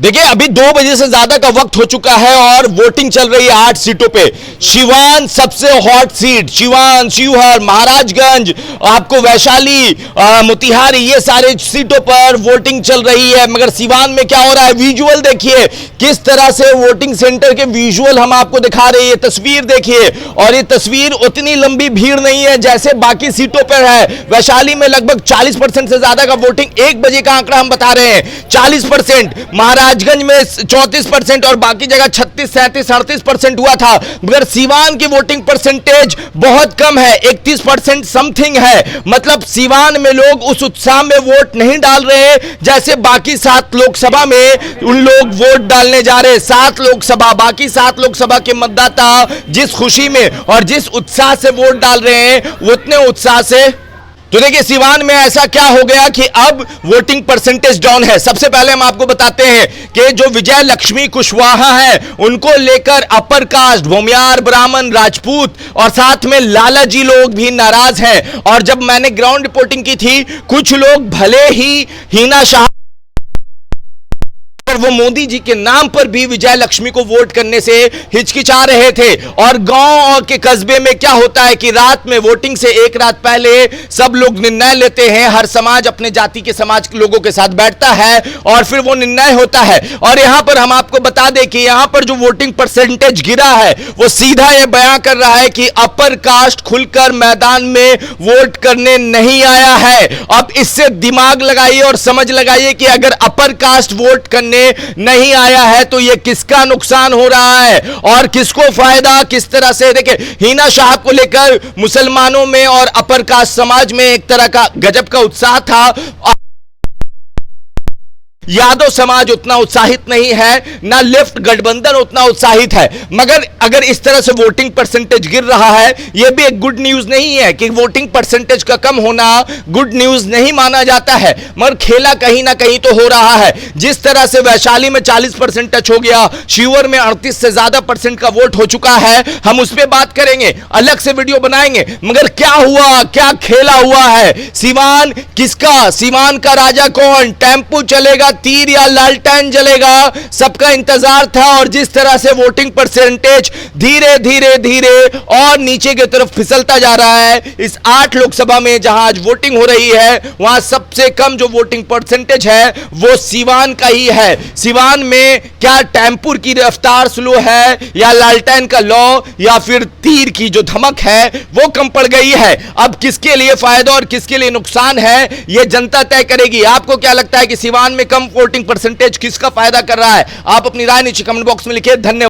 देखिए अभी 2 बजे से ज्यादा का वक्त हो चुका है और वोटिंग चल रही है 8 सीटों पे। सिवान सबसे हॉट सीट, सिवान, शिवहर, महाराजगंज, आपको वैशाली, मोतिहारी, ये सारे सीटों पर वोटिंग चल रही है। मगर सिवान में क्या हो रहा है, विजुअल देखिए किस तरह से वोटिंग सेंटर के विजुअल हम आपको दिखा रहे हैं। तस्वीर देखिए, और ये तस्वीर उतनी लंबी भीड़ नहीं है जैसे बाकी सीटों पर है। वैशाली में लगभग 40% से ज्यादा का वोटिंग, 1 बजे का आंकड़ा हम बता रहे हैं 40%, महाराजगंज में 34% और बाकी जगह 36, 37, 38% हुआ था। मगर सिवान की वोटिंग परसेंटेज बहुत कम है, 31% समथिंग है। मतलब सिवान में लोग उस उत्साह में वोट नहीं डाल रहे जैसे बाकी 7 लोकसभा में उन लोग वोट डालने जा रहे हैं। 7 लोकसभा, बाकी 7 लोकसभा के मतदाता जिस खुशी में और जिस उत्साह से वोट डाल रहे हैं उतने उत्साह से, तो देखिए सिवान में ऐसा क्या हो गया कि अब वोटिंग परसेंटेज डाउन है। सबसे पहले हम आपको बताते हैं कि जो विजय लक्ष्मी कुशवाहा है उनको लेकर अपर कास्ट, भूमियार, ब्राह्मण, राजपूत और साथ में लालाजी लोग भी नाराज हैं। और जब मैंने ग्राउंड रिपोर्टिंग की थी, कुछ लोग भले ही हिना शाह वो मोदी जी के नाम पर भी विजय लक्ष्मी को वोट करने से हिचकिचा रहे थे। और गांव और के कस्बे में क्या होता है कि रात में वोटिंग से एक रात पहले सब लोग निर्णय लेते हैं। हर समाज अपने जाति के समाज के लोगों के साथ बैठता है और फिर वो निर्णय होता है। और यहां पर हम आपको बता दें कि यहां पर जो वोटिंग परसेंटेज गिरा है वो सीधा ये बयां कर रहा है कि अपर कास्ट खुलकर मैदान में वोट करने नहीं आया है। अब इससे दिमाग लगाइए और समझ लगाइए कि अगर अपर कास्ट वोट करने नहीं आया है तो यह किसका नुकसान हो रहा है और किसको फायदा, किस तरह से। देखिए हिना शाह को लेकर मुसलमानों में और अपर कास्ट समाज में एक तरह का गजब का उत्साह था। यादव समाज उतना उत्साहित नहीं है, ना लेफ्ट गठबंधन उतना उत्साहित है। मगर अगर इस तरह से वोटिंग परसेंटेज गिर रहा है, यह भी एक गुड न्यूज नहीं है कि वोटिंग परसेंटेज का कम होना गुड न्यूज नहीं माना जाता है। मगर खेला कहीं ना कहीं तो हो रहा है। जिस तरह से वैशाली में 40% टच हो गया, शिवहर में 38 से ज्यादा % का वोट हो चुका है, हम उस पर बात करेंगे, अलग से वीडियो बनाएंगे। मगर क्या हुआ, क्या खेला हुआ है, सिवान किसका, सिवान का राजा कौन, टेंपू चलेगा, तीर या लालटेन जलेगा, सबका इंतजार था। और जिस तरह से वोटिंग परसेंटेज धीरे धीरे धीरे और नीचे की तरफ फिसलता जा रहा है, इस 8 लोकसभा में जहां आज वोटिंग हो रही है वहां सबसे कम जो वोटिंग परसेंटेज है वो सिवान का ही है। सिवान में क्या टेंपुर की रफ्तार स्लो है या लालटेन का लौ या फिर तीर की जो धमक है वो कम पड़ गई है। अब किसके लिए फायदा और किसके लिए नुकसान है यह जनता तय करेगी। आपको क्या लगता है कि सिवान में कम वोटिंग परसेंटेज किसका फायदा कर रहा है? आप अपनी राय नीचे कमेंट बॉक्स में लिखिए। धन्यवाद।